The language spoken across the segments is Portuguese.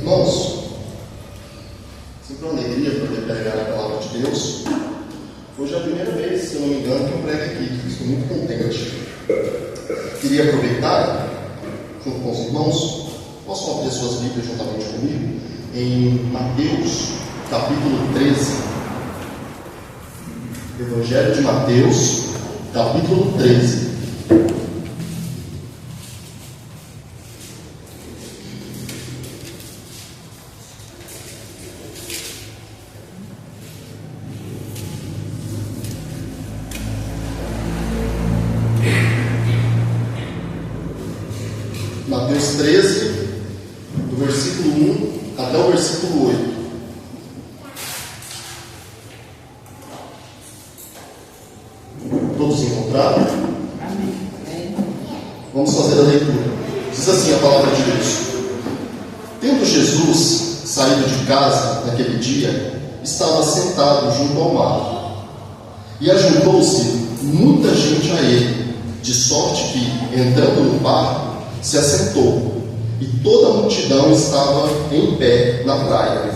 Irmãos, sempre uma alegria poder pregar a palavra de Deus. Hoje é a primeira vez, se eu não me engano, que eu prego aqui. Estou muito contente. Queria aproveitar, junto com os irmãos, possam abrir suas Bíblias juntamente comigo, em Mateus, capítulo 13. Evangelho de Mateus, capítulo 13. Mateus 13, do versículo 1 até o versículo 8. Todos encontraram? Amém. Vamos fazer a leitura. Diz assim a palavra de Deus: Tendo Jesus saído de casa naquele dia, estava sentado junto ao mar. E ajuntou-se muita gente a ele, de sorte que, entrando no barco, se assentou, e toda a multidão estava em pé na praia.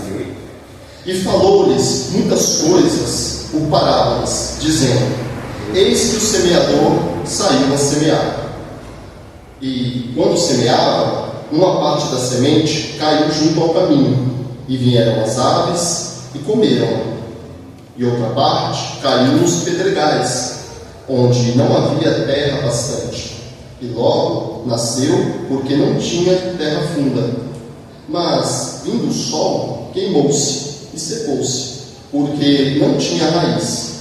E falou-lhes muitas coisas por parábolas, dizendo: Eis que o semeador saiu a semear. E quando semeava, uma parte da semente caiu junto ao caminho, e vieram as aves e comeram. E outra parte caiu nos pedregais, onde não havia terra bastante. E logo nasceu, porque não tinha terra funda. Mas, vindo o sol, queimou-se e secou-se, porque não tinha raiz.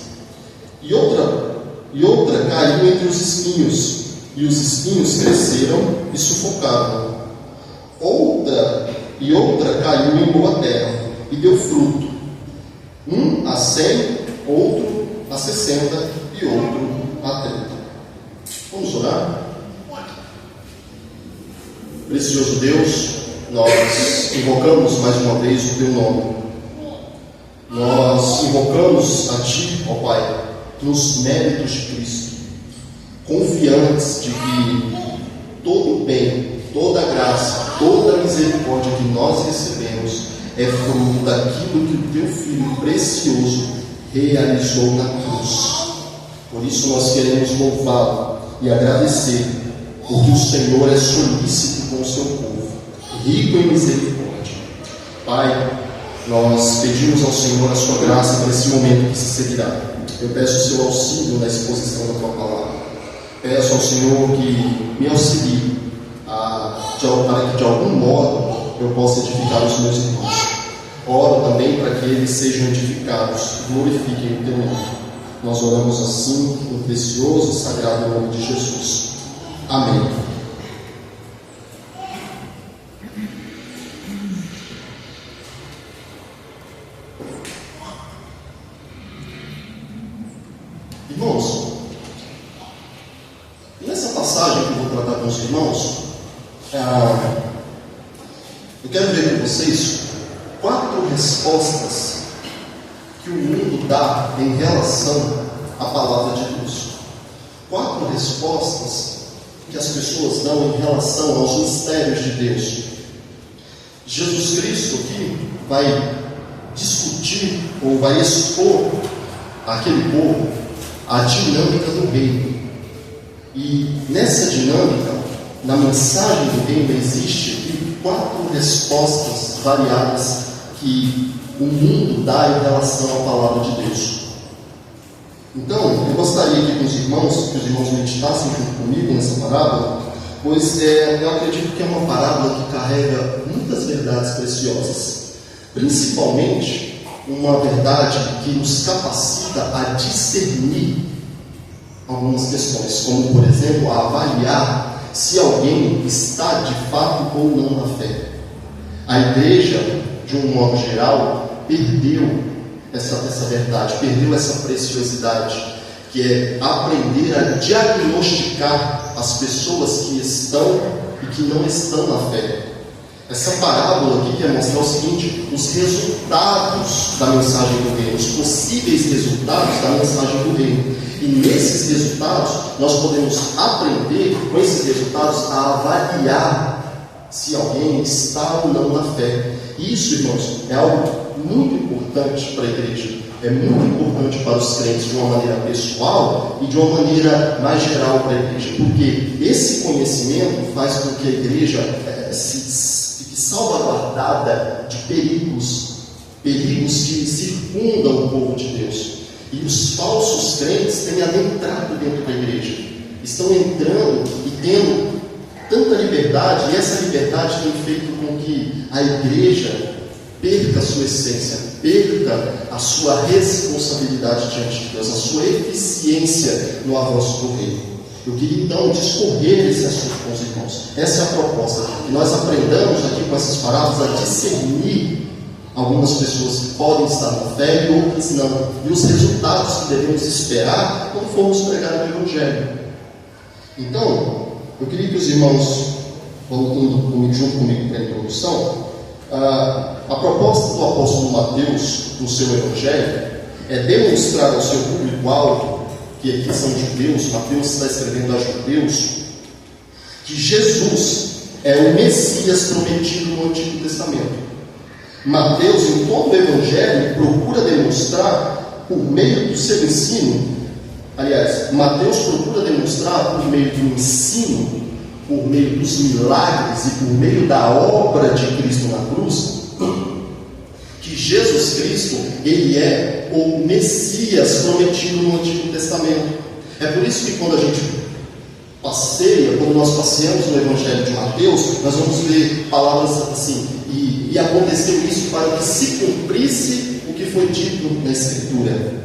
E outra caiu entre os espinhos, e os espinhos cresceram e sufocaram. Outra caiu em boa terra, e deu fruto, um a 100, outro a 60 e outro a 30. Vamos orar? Precioso Deus, nós invocamos mais uma vez o Teu nome. Nós invocamos a Ti, ó Pai, nos méritos de Cristo, confiantes de que todo o bem, toda a graça, toda a misericórdia que nós recebemos é fruto daquilo que o Teu Filho precioso realizou na cruz. Por isso nós queremos louvá-lo e agradecer, porque o Senhor é solícito com o seu povo, rico em misericórdia. Pai, nós pedimos ao Senhor a sua graça para esse momento que se seguirá. Eu peço o seu auxílio na exposição da tua palavra. Peço ao Senhor que me auxilie para que de algum modo eu possa edificar os meus irmãos. Oro também para que eles sejam edificados, glorifiquem o teu nome. Nós oramos assim no precioso e sagrado nome de Jesus. Amém. Irmãos, nessa passagem que eu vou tratar com os irmãos, eu quero ver com vocês 4 respostas que o mundo dá em relação à palavra de Deus. 4 respostas que as pessoas dão em relação aos mistérios de Deus. Jesus Cristo aqui vai discutir ou vai expor àquele povo a dinâmica do reino. E nessa dinâmica, na mensagem do reino, existe aqui 4 respostas variadas que o mundo dá em relação à palavra de Deus. Então, eu gostaria que os irmãos meditassem junto comigo nessa parábola, pois eu acredito que é uma parábola que carrega muitas verdades preciosas, principalmente uma verdade que nos capacita a discernir algumas questões, como, por exemplo, a avaliar se alguém está de fato ou não na fé. A igreja, de um modo geral, perdeu essa verdade, perdeu essa preciosidade, que é aprender a diagnosticar as pessoas que estão e que não estão na fé. Essa parábola aqui quer mostrar o seguinte: os resultados da mensagem do reino, os possíveis resultados da mensagem do reino. E nesses resultados, nós podemos aprender, com esses resultados, a avaliar se alguém está ou não na fé. Isso, irmãos, é algo muito importante para a igreja. É muito importante para os crentes de uma maneira pessoal e de uma maneira mais geral para a igreja. Porque esse conhecimento faz com que a igreja fique salvaguardada de perigos que circundam o povo de Deus. E os falsos crentes têm adentrado dentro da igreja. Estão entrando e tendo tanta liberdade, e essa liberdade tem feito com que a igreja perca a sua essência, perca a sua responsabilidade diante de Deus, a sua eficiência no avanço do reino. Eu queria então discorrer esse assunto com os irmãos. Essa é a proposta, que nós aprendamos aqui com essas palavras a discernir algumas pessoas que podem estar na fé e outras não, e os resultados que devemos esperar quando formos pregar o Evangelho. Então, eu queria que os irmãos, indo junto comigo para a introdução, a proposta do apóstolo Mateus no seu Evangelho é demonstrar ao seu público-alvo, que aqui são judeus, Mateus está escrevendo a judeus, que Jesus é o Messias prometido no Antigo Testamento. Mateus, em todo o Evangelho, procura demonstrar, por meio do seu ensino, Mateus procura demonstrar por meio do ensino, por meio dos milagres e por meio da obra de Cristo na cruz, que Jesus Cristo, ele é o Messias prometido no Antigo Testamento. É por isso que quando a gente quando nós passeamos no Evangelho de Mateus, nós vamos ver palavras assim, e aconteceu isso para que se cumprisse o que foi dito na Escritura.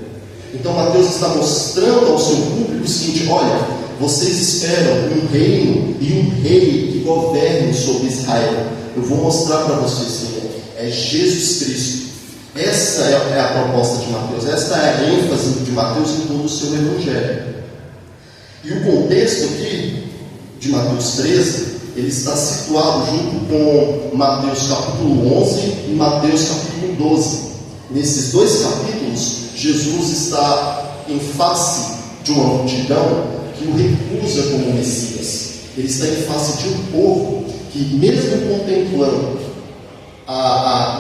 Então Mateus está mostrando ao seu público o seguinte: olha, vocês esperam um reino e um rei que governe sobre Israel. Eu vou mostrar para vocês quem é Jesus Cristo. Essa é a proposta de Mateus, esta é a ênfase de Mateus em todo o seu Evangelho. E o contexto aqui de Mateus 13, ele está situado junto com Mateus capítulo 11 e Mateus capítulo 12. Nesses dois capítulos, Jesus está em face de uma multidão que o recusa como Messias. Ele está em face de um povo que, mesmo contemplando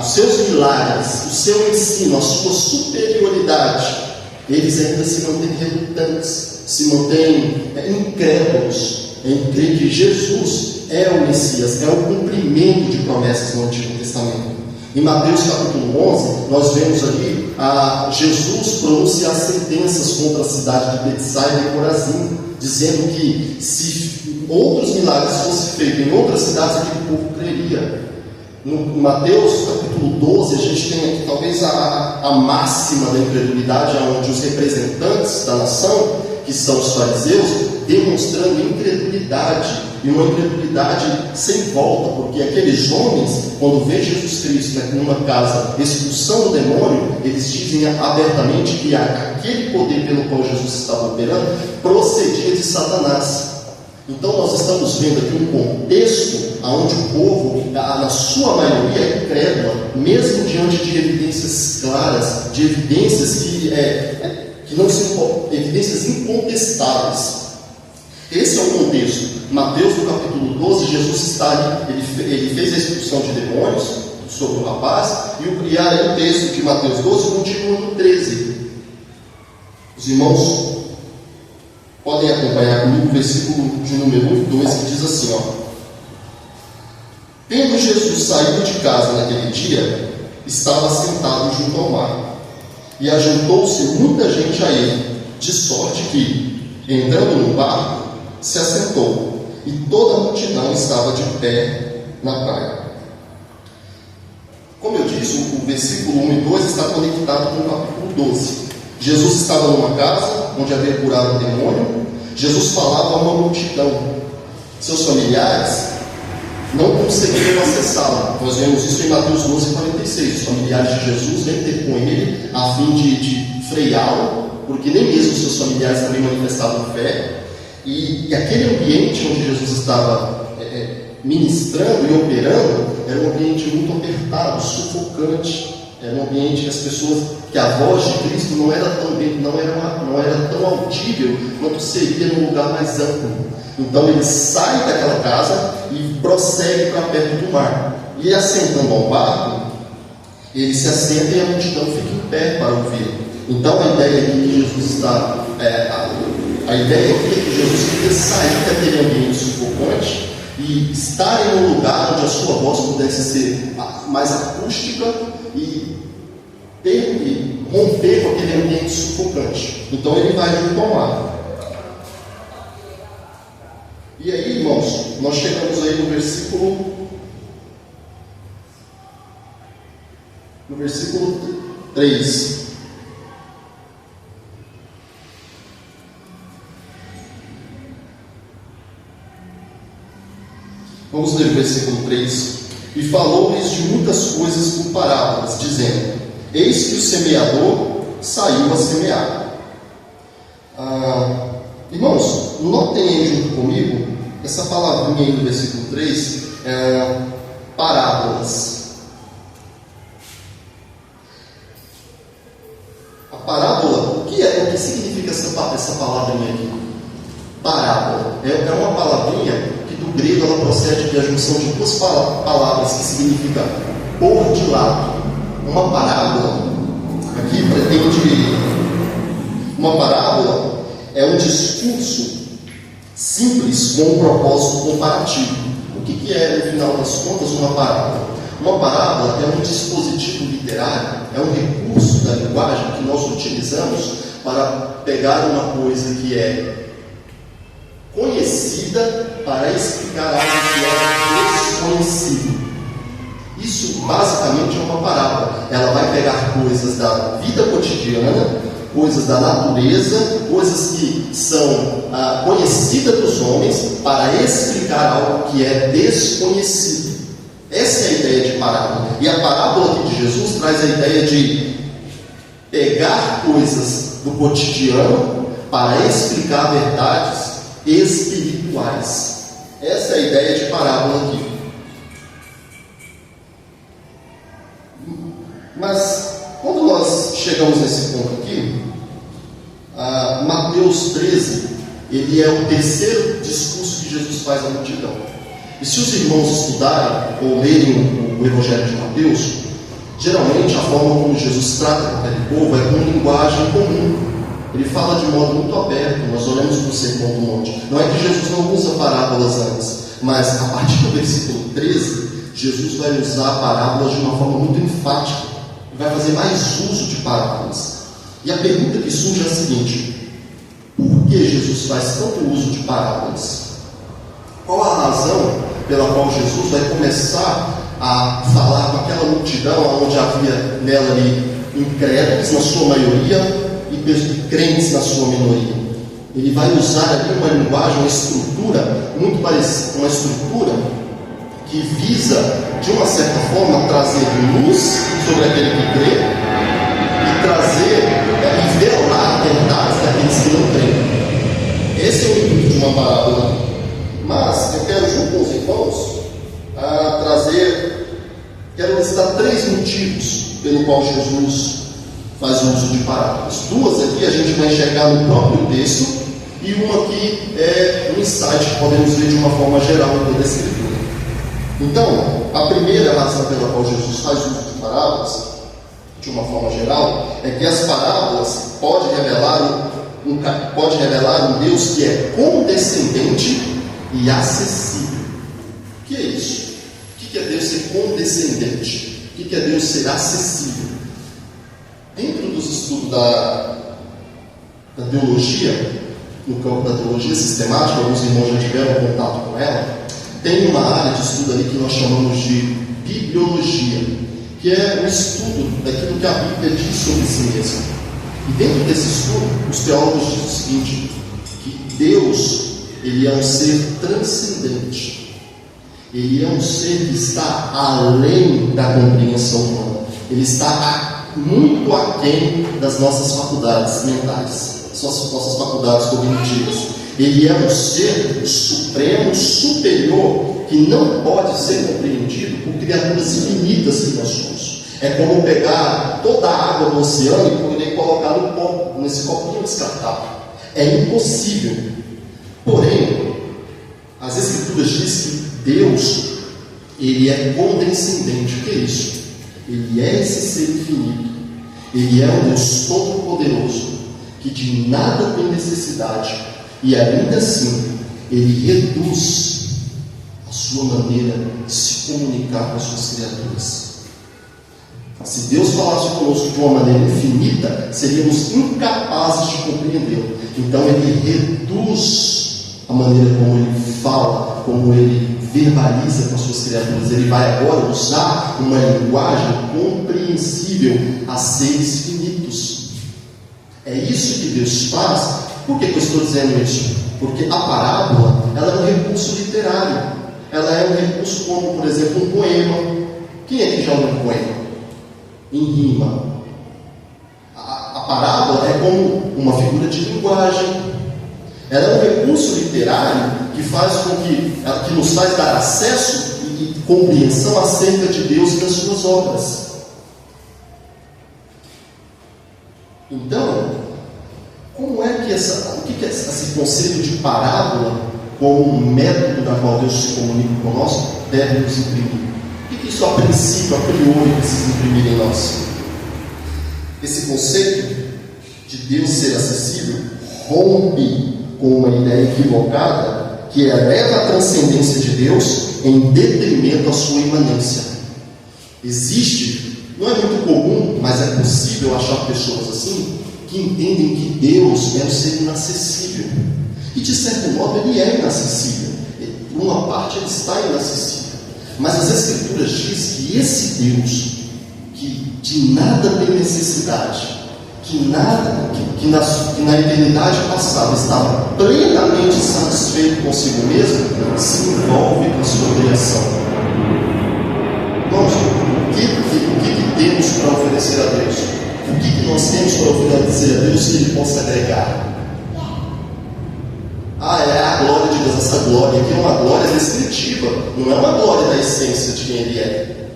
os seus milagres, o seu ensino, a sua superioridade, eles ainda se mantêm relutantes, se mantêm incrédulos em crer que Jesus é o Messias, é o cumprimento de promessas no Antigo Testamento. Em Mateus capítulo 11, nós vemos ali Jesus pronunciar sentenças contra a cidade de Betsaida e Corazim, dizendo que se outros milagres fossem feitos em outras cidades, aquele povo creria. No Mateus capítulo 12, a gente tem aqui talvez a máxima da incredulidade, onde os representantes da nação, que são os fariseus, demonstrando incredulidade, e uma incredulidade sem volta, porque aqueles homens, quando vêem Jesus Cristo numa casa expulsando o demônio, eles dizem abertamente que aquele poder pelo qual Jesus estava operando procedia de Satanás. Então nós estamos vendo aqui um contexto onde o povo, na sua maioria, é incrédula, mesmo diante de evidências claras, de evidências que não são evidências incontestáveis. Esse é o contexto. Mateus, no capítulo 12, Jesus está ali, ele fez a expulsão de demônios sobre o rapaz, e aí o texto de Mateus 12 continua no 13. Os irmãos podem acompanhar comigo o versículo de número 1 e 2, que diz assim, Tendo Jesus saído de casa naquele dia, estava sentado junto ao mar, e ajuntou-se muita gente a ele, de sorte que, entrando no barco, se assentou, e toda a multidão estava de pé na praia. Como eu disse, o versículo 1 e 2 está conectado com o capítulo 12. Jesus estava numa casa onde havia curado o demônio. Jesus falava a uma multidão. Seus familiares não conseguiram acessá-lo. Nós vemos isso em Mateus 12:46. Os familiares de Jesus vêm ter com ele a fim de freá-lo, porque nem mesmo seus familiares também manifestavam fé. E aquele ambiente onde Jesus estava ministrando e operando era um ambiente muito apertado, sufocante. Era um ambiente que as pessoas, que a voz de Cristo não era tão audível quanto seria num lugar mais amplo. Então ele sai daquela casa e prossegue para perto do mar. E assentando ao barco, ele se assenta e a multidão fica em pé para ouvir. Então a ideia aqui que Jesus está, a ideia aqui é que Jesus queria sair daquele ambiente sufocante e estar em um lugar onde a sua voz pudesse ser mais acústica e romper com aquele ambiente sufocante. Então ele vai junto ao mar. E aí, irmãos, nós chegamos aí no versículo 3. Vamos ler o versículo 3. E falou-lhes de muitas coisas por parábolas, dizendo: eis que o semeador saiu a semear. Irmãos, notem aí junto comigo essa palavrinha aí no versículo 3, parábolas. A parábola, o que significa essa palavrinha aqui? Parábola é uma palavrinha que do grego ela procede da junção de duas palavras que significa pôr de lado. Uma parábola aqui pretende. Uma parábola é um discurso simples com um propósito comparativo. O que é, no final das contas, uma parábola? Uma parábola é um dispositivo literário, é um recurso da linguagem que nós utilizamos para pegar uma coisa que é conhecida para explicar algo que é desconhecido. Isso basicamente é uma parábola. Ela vai pegar coisas da vida cotidiana, coisas da natureza, coisas que são conhecidas dos homens, para explicar algo que é desconhecido. Essa é a ideia de parábola. E a parábola aqui de Jesus traz a ideia de pegar coisas do cotidiano para explicar verdades espirituais. Essa é a ideia de parábola aqui. Mas quando nós chegamos nesse ponto aqui, Mateus 13, ele é o terceiro discurso que Jesus faz à multidão. E se os irmãos estudarem ou lerem o Evangelho de Mateus, geralmente a forma como Jesus trata com aquele povo é com linguagem comum. Ele fala de modo muito aberto. Nós olhamos para o Sermão do Monte. Não é que Jesus não usa parábolas antes, mas a partir do versículo 13, Jesus vai usar parábolas de uma forma muito enfática. Vai fazer mais uso de parábolas. E a pergunta que surge é a seguinte: por que Jesus faz tanto uso de parábolas? Qual a razão pela qual Jesus vai começar a falar com aquela multidão onde havia nela ali incrédulos na sua maioria e crentes na sua minoria? Ele vai usar ali uma linguagem, uma estrutura muito parecida, uma estrutura que visa, de uma certa forma, trazer luz sobre aquele que crê e trazer e velar verdades daqueles que não creem. Esse é o intuito de uma parábola. Mas eu quero, junto com os irmãos, quero listar 3 motivos pelo qual Jesus faz uso de parábolas. 2 aqui a gente vai enxergar no próprio texto, e uma aqui é um insight que podemos ver de uma forma geral em toda a Escritura. Então, a primeira razão pela qual Jesus faz uso de parábolas, de uma forma geral, é que as parábolas podem revelar um Deus que é condescendente e acessível. O que é isso? O que é Deus ser condescendente? O que é Deus ser acessível? Dentro dos estudos da teologia, no campo da teologia sistemática, alguns irmãos já tiveram contato com ela, tem uma área de estudo ali que nós chamamos de bibliologia, que é um estudo daquilo que a Bíblia diz sobre si mesma. E dentro desse estudo, os teólogos dizem o seguinte: que Deus, ele é um ser transcendente. Ele é um ser que está além da compreensão humana. Ele está muito aquém das nossas faculdades mentais, nossas faculdades cognitivas. Ele é um ser supremo, superior, que não pode ser compreendido por criaturas infinitas que nós somos. É como pegar toda a água do oceano e poder colocar no copo, nesse copinho descartável. É impossível. Porém, as Escrituras dizem que Deus, Ele é condescendente. O que é isso? Ele é esse ser infinito. Ele é um Deus todo-poderoso, que de nada tem necessidade. E ainda assim, Ele reduz a sua maneira de se comunicar com as suas criaturas. Se Deus falasse conosco de uma maneira infinita, seríamos incapazes de compreendê-lo. Então Ele reduz a maneira como Ele fala, como Ele verbaliza com as suas criaturas. Ele vai agora usar uma linguagem compreensível a seres finitos. É isso que Deus faz. Por que eu estou dizendo isso? Porque a parábola, ela é um recurso literário. Ela é um recurso como, por exemplo, um poema. Quem é que já leu um poema? Em rima. A parábola é como uma figura de linguagem. Ela é um recurso literário que faz com que nos faz dar acesso e compreensão acerca de Deus e das suas obras. Então, como é que o que é esse conceito de parábola, como um método da qual Deus se comunica conosco, deve nos imprimir? O que isso a princípio, a priori, precisa imprimir em nós? Esse conceito de Deus ser acessível rompe com uma ideia equivocada que eleva a transcendência de Deus em detrimento à sua imanência. Existe, não é muito comum, mas é possível achar pessoas assim, que entendem que Deus é um ser inacessível. E de certo modo Ele é inacessível. Por uma parte Ele está inacessível. Mas as Escrituras dizem que esse Deus, que de nada tem necessidade, que na eternidade passada estava plenamente satisfeito consigo mesmo, se envolve com a sua criação. Irmãos, o que temos para oferecer a Deus? O que nós temos para oferecer a Deus que Ele possa agregar? É a glória de Deus. Essa glória aqui é uma glória descritiva, não é uma glória da essência de quem Ele é.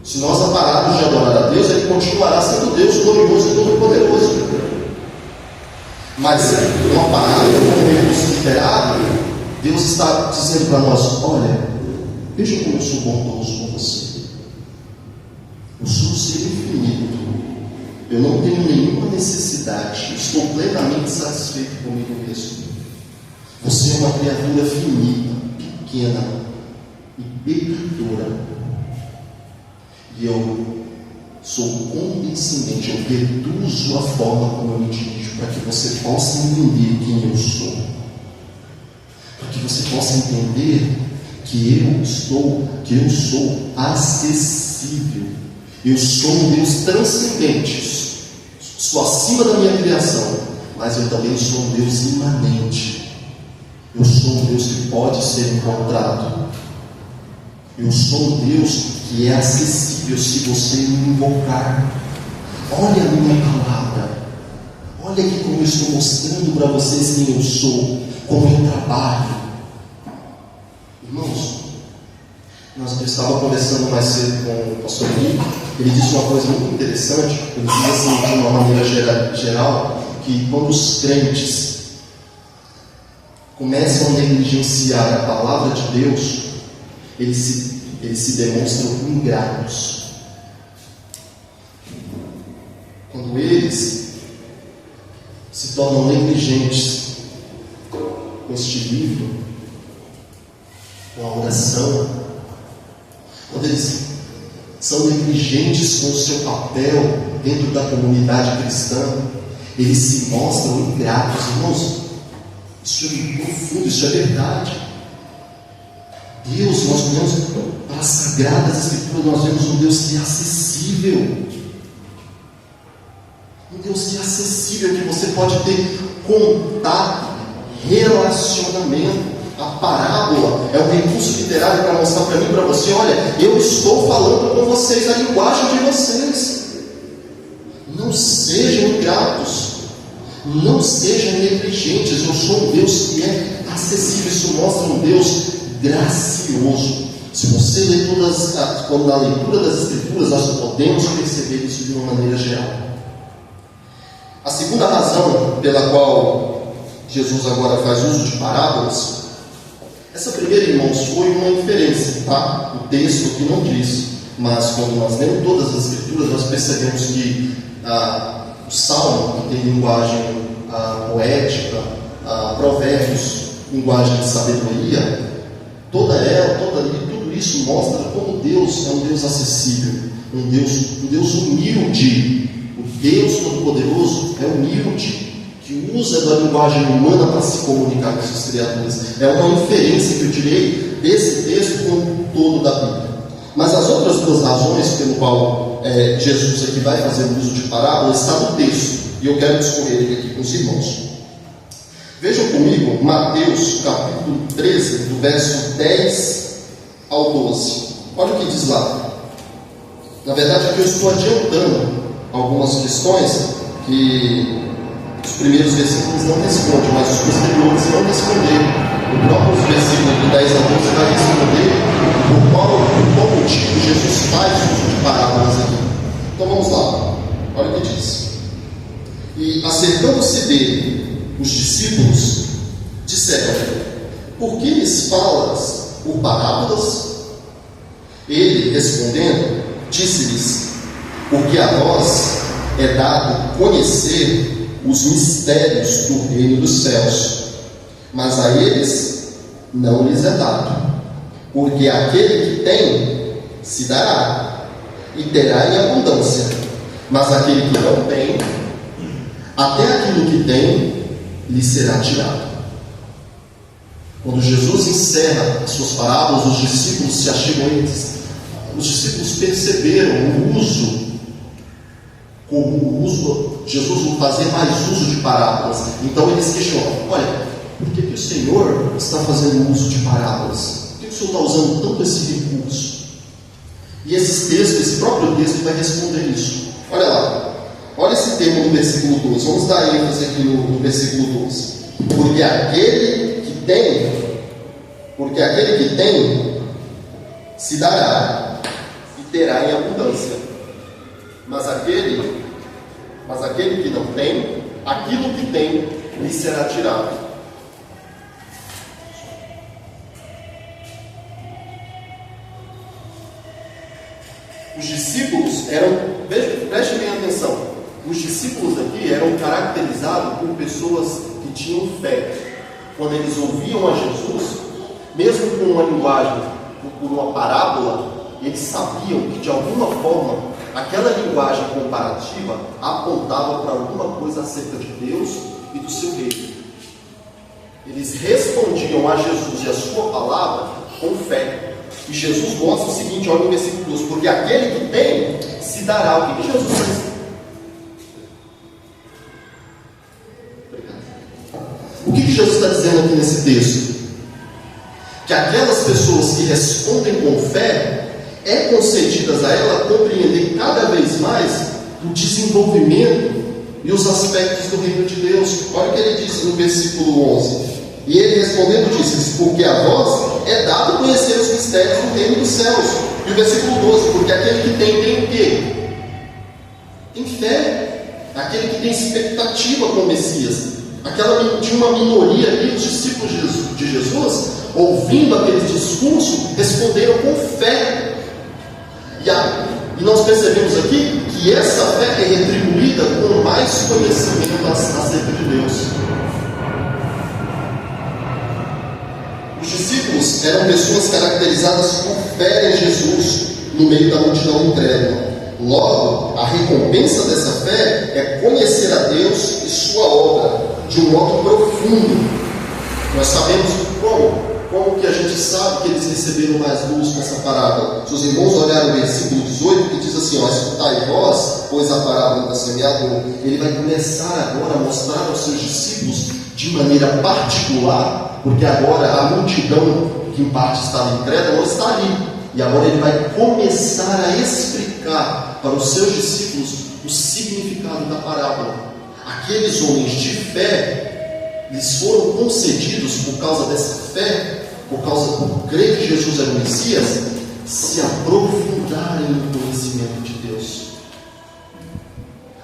Se nós pararmos de adorar a Deus, Ele continuará sendo Deus glorioso e todo-poderoso. Mas uma parada, como um recurso literário, Deus está dizendo para nós: olha, veja como eu sou bondoso com você. Eu sou um ser infinito. Eu não tenho nenhuma necessidade. Eu estou plenamente satisfeito comigo mesmo. Você é uma criatura finita, pequena e pecadora. E eu sou condescendente, eu reduzo a forma como eu me dirijo, para que você possa entender quem eu sou. Para que você possa entender que eu sou acessível. Eu sou um Deus transcendente. Sou acima da minha criação, mas eu também sou um Deus imanente. Eu sou um Deus que pode ser encontrado. Eu sou um Deus que é acessível se você me invocar. Olha a minha palavra. Olha aqui como eu estou mostrando para vocês quem eu sou, como eu trabalho. Irmãos, eu estava conversando mais cedo com o pastor Gui. Ele disse uma coisa muito interessante. Ele disse assim, de uma maneira geral, que quando os crentes começam a negligenciar a palavra de Deus, eles se demonstram ingratos. Quando eles se tornam negligentes com este livro, com a oração, quando eles são negligentes com o seu papel dentro da comunidade cristã, eles se mostram ingratos. Irmãos, isso é profundo, isso é verdade. Deus, nós vemos as Sagradas Escrituras, nós vemos um Deus que é acessível. Um Deus que é acessível, que você pode ter contato, relacionamento. A parábola é um recurso literário para mostrar para mim e para você: olha, eu estou falando com vocês a linguagem de vocês. Não sejam ingratos, não sejam negligentes. Eu sou um Deus que é acessível. Isso mostra um Deus gracioso, Se você lê quando na leitura das Escrituras, nós podemos perceber isso de uma maneira geral. A segunda razão pela qual Jesus agora faz uso de parábolas, essa primeira, irmãos, foi uma inferência, tá? O texto aqui não diz, mas quando nós lemos todas as Escrituras, nós percebemos que o Salmo, que tem linguagem poética, provérbios, linguagem de sabedoria, tudo isso mostra como Deus é um Deus acessível, um Deus humilde. O Deus Todo-Poderoso é humilde, que usa da linguagem humana para se comunicar com seus criaturas. É uma inferência que eu tirei desse texto como todo da Bíblia. Mas as outras duas razões pelo qual Jesus aqui vai fazer o uso de parábola está no texto, e eu quero discorrer ele aqui com os irmãos. Vejam comigo Mateus capítulo 13, do verso 10 ao 12. Olha o que diz lá. Na verdade, aqui eu estou adiantando algumas questões que os primeiros versículos não respondem, mas os posteriores vão responder. O próprio versículo de 10 a 12 vai responder por qual motivo Jesus faz uso de parábolas aqui. Então vamos lá. Olha o que diz. E acercando-se dele, os discípulos disseram: por que lhes falas por parábolas? Ele, respondendo, disse-lhes: porque a vós é dado conhecer os mistérios do reino dos céus, mas a eles não lhes é dado. Porque aquele que tem, se dará, e terá em abundância, mas aquele que não tem, até aquilo que tem, lhe será tirado. Quando Jesus encerra as suas parábolas, os discípulos se achegam a eles. Os discípulos perceberam o uso, Jesus não fazia mais uso de parábolas. Então eles questionam: olha, por que o Senhor está fazendo uso de parábolas? Por que o Senhor está usando tanto esse recurso? E esse próprio texto vai responder isso. Olha lá, olha esse termo no versículo 12. Vamos dar ênfase aqui no versículo 12. Porque aquele que tem se dará e terá em abundância, mas aquele que não tem, aquilo que tem lhe será tirado. Os discípulos prestem bem atenção, os discípulos aqui eram caracterizados por pessoas que tinham fé. Quando eles ouviam a Jesus, mesmo com uma linguagem, por uma parábola, eles sabiam que de alguma forma aquela linguagem comparativa apontava para alguma coisa acerca de Deus e do seu reino. Eles respondiam a Jesus e a sua palavra com fé. E Jesus mostra o seguinte, olha no versículo 12: porque aquele que tem, se dará. O que Jesus fez? O que Jesus está dizendo aqui nesse texto? Que aquelas pessoas que respondem com fé, é concedidas a ela compreender cada vez mais o desenvolvimento e os aspectos do reino de Deus. Olha o que ele disse no versículo 11. E ele respondendo disse: porque a vós é dado conhecer os mistérios do reino dos céus. E o versículo 12: porque aquele que tem o quê? Tem fé. Aquele que tem expectativa com o Messias. Tinha uma minoria ali, os discípulos de Jesus, ouvindo aquele discurso, responderam com fé. E nós percebemos aqui que essa fé é retribuída com mais conhecimento acerca de Deus. Os discípulos eram pessoas caracterizadas por fé em Jesus no meio da multidão incrédula. Logo, a recompensa dessa fé é conhecer a Deus e sua obra de um modo profundo. Nós sabemos como que a gente sabe que eles receberam mais luz com essa parábola. Se os irmãos olharem o versículo 18, que diz assim: escutai vós, pois a parábola da semeadura. Ele vai começar agora a mostrar aos seus discípulos de maneira particular, porque agora a multidão que em parte estava incrédula não está ali. E agora ele vai começar a explicar para os seus discípulos o significado da parábola. Aqueles homens de fé, lhes foram concedidos, por causa dessa fé, por crer que Jesus é o Messias, se aprofundarem no conhecimento de Deus.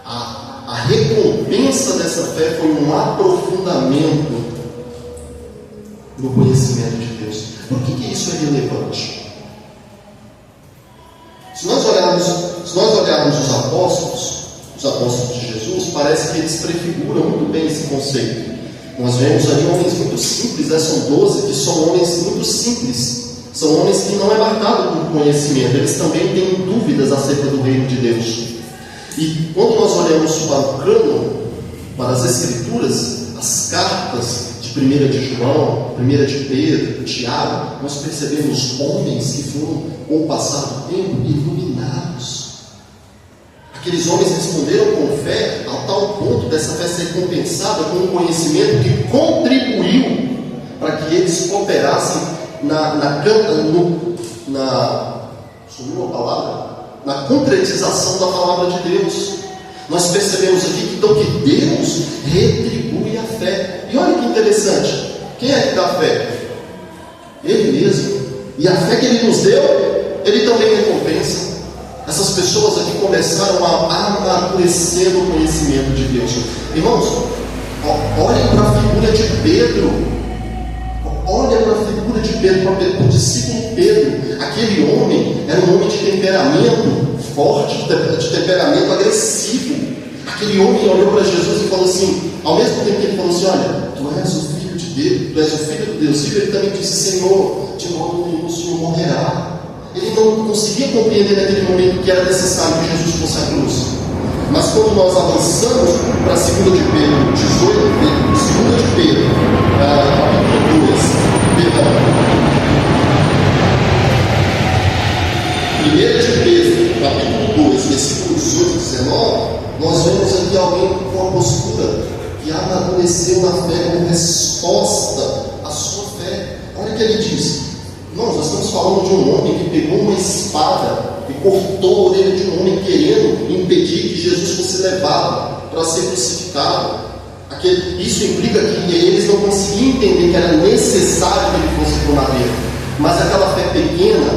A recompensa dessa fé foi um aprofundamento no conhecimento de Deus. Por que isso é relevante? Se nós olharmos os apóstolos de Jesus, parece que eles prefiguram muito bem esse conceito. Nós vemos ali homens muito simples, são 12 que são homens muito simples. São homens que não é marcado por conhecimento, eles também têm dúvidas acerca do reino de Deus. E quando nós olhamos para o cânon, para as Escrituras, as cartas de 1 de João, 1 de Pedro, Tiago, nós percebemos homens que foram, com o passar do tempo, iluminados. Aqueles homens responderam com fé, a tal ponto dessa fé ser compensada com um conhecimento que contribuiu para que eles cooperassem na concretização da palavra de Deus. Nós percebemos aqui então que Deus retribui a fé. E olha que interessante, quem é que dá fé? Ele mesmo. E a fé que Ele nos deu, Ele também recompensa. Essas pessoas aqui começaram a amadurecer no conhecimento de Deus. Irmãos, olhem para a figura de Pedro. Olha para a figura de Pedro, para o discípulo Pedro. Aquele homem era um homem de temperamento forte, de temperamento agressivo. Aquele homem olhou para Jesus e falou assim, ao mesmo tempo que ele falou assim, olha, tu és o filho de Deus, tu és o filho de Deus. E ele também disse, Senhor, de modo nenhum o Senhor morrerá. Ele não conseguia compreender naquele momento que era necessário que Jesus fosse à cruz. Mas quando nós avançamos para 2 de Pedro 18, 2 de Pedro, capítulo 2, perdão, 1 de Pedro, capítulo 2, versículo 18 e 19, nós vemos aqui alguém com uma postura que amadureceu na fé como resposta à sua fé. Olha o que ele diz. Nós estamos falando de um homem que pegou uma espada e cortou a orelha de um homem querendo impedir que Jesus fosse levado para ser crucificado. Isso implica que eles não conseguiam entender que era necessário que ele fosse para o madeiro. Mas aquela fé pequena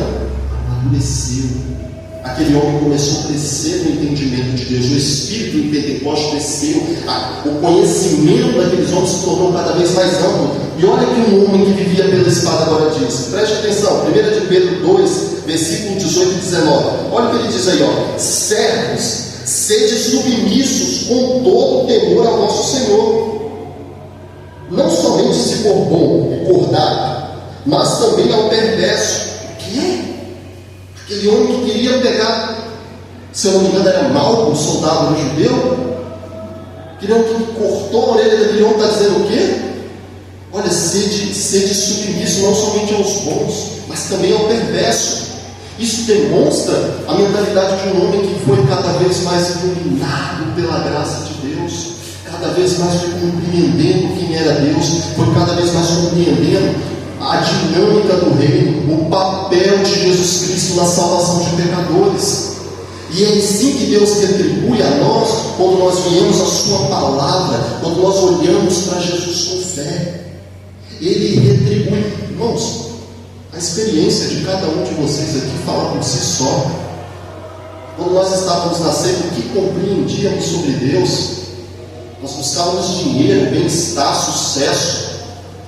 amadureceu. Aquele homem começou a crescer no entendimento de Deus. O Espírito em Pentecostes cresceu. O conhecimento daqueles homens se tornou cada vez mais amplo. E olha que um homem que vivia pela espada agora diz. Preste atenção, 1 de Pedro 2, versículo 18 e 19. Olha o que ele diz aí, ó. Servos, sede submissos com todo temor ao nosso Senhor. Não somente se for bom e por dar, mas também ao perverso. O quê? Aquele homem que queria pegar, se eu não me engano, era Malco, um soldado judeu. Aquele homem que cortou a orelha daquele homem, está dizendo o quê? Olha, sede submisso não somente aos bons, mas também ao perverso. Isso demonstra a mentalidade de um homem que foi cada vez mais iluminado pela graça de Deus, cada vez mais foi compreendendo quem era Deus, foi cada vez mais compreendendo a dinâmica do reino, o papel de Jesus Cristo na salvação de pecadores. E é assim que Deus retribui a nós quando nós viemos a sua palavra, quando nós olhamos para Jesus com fé. Ele retribui. Irmãos, a experiência de cada um de vocês aqui fala por si só. Quando nós estávamos nascendo, o que compreendíamos sobre Deus? Nós buscávamos dinheiro, bem-estar, sucesso.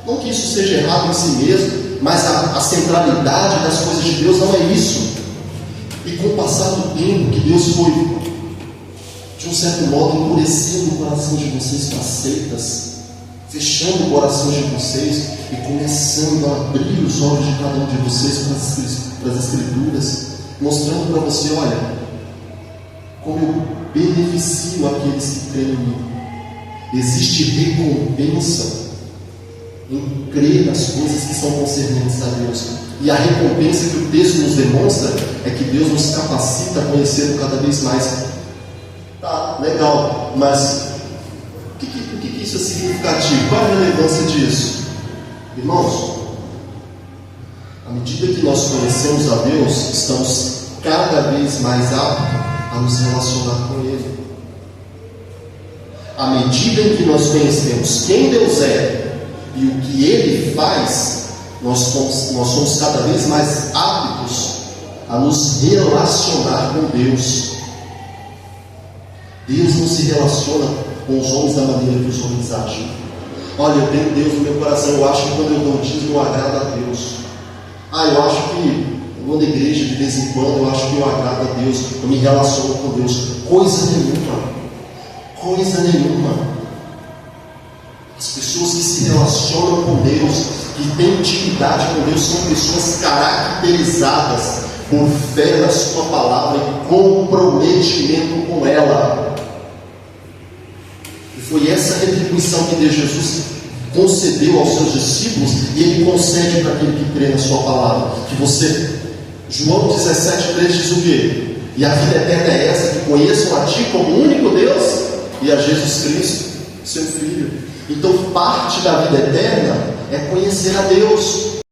Não que isso seja errado em si mesmo, mas a centralidade das coisas de Deus não é isso. E com o passar do tempo que Deus foi, de um certo modo, endurecendo o coração de vocês para seitas, fechando o coração de vocês e começando a abrir os olhos de cada um de vocês para as Escrituras, mostrando para você, olha, como eu beneficio aqueles que creem em mim. Existe recompensa em crer nas coisas que são concernentes a Deus. E a recompensa que o texto nos demonstra é que Deus nos capacita a conhecê-lo cada vez mais. Tá, legal, mas o que isso é significativo? Qual é a relevância disso? Irmãos, à medida que nós conhecemos a Deus, estamos cada vez mais aptos a nos relacionar com Ele. À medida em que nós conhecemos quem Deus é e o que Ele faz, nós somos cada vez mais aptos a nos relacionar com Deus. Deus não se relaciona com os homens da maneira que os homens agem. Olha, eu tenho Deus no meu coração, eu acho que quando eu dou dízimo eu agrado a Deus. Eu acho que eu vou na igreja de vez em quando, eu acho que eu agrado a Deus, eu me relaciono com Deus. Coisa nenhuma. As pessoas que se relacionam com Deus, que têm intimidade com Deus, são pessoas caracterizadas por fé na sua palavra e comprometimento com ela. E foi essa retribuição que Deus Jesus concedeu aos seus discípulos, e Ele concede para aquele que crê na sua palavra. Que você, João 17,3 diz o quê? E a vida eterna é essa, que conheçam a Ti como único Deus e a Jesus Cristo, seu Filho. Então parte da vida eterna é conhecer a Deus.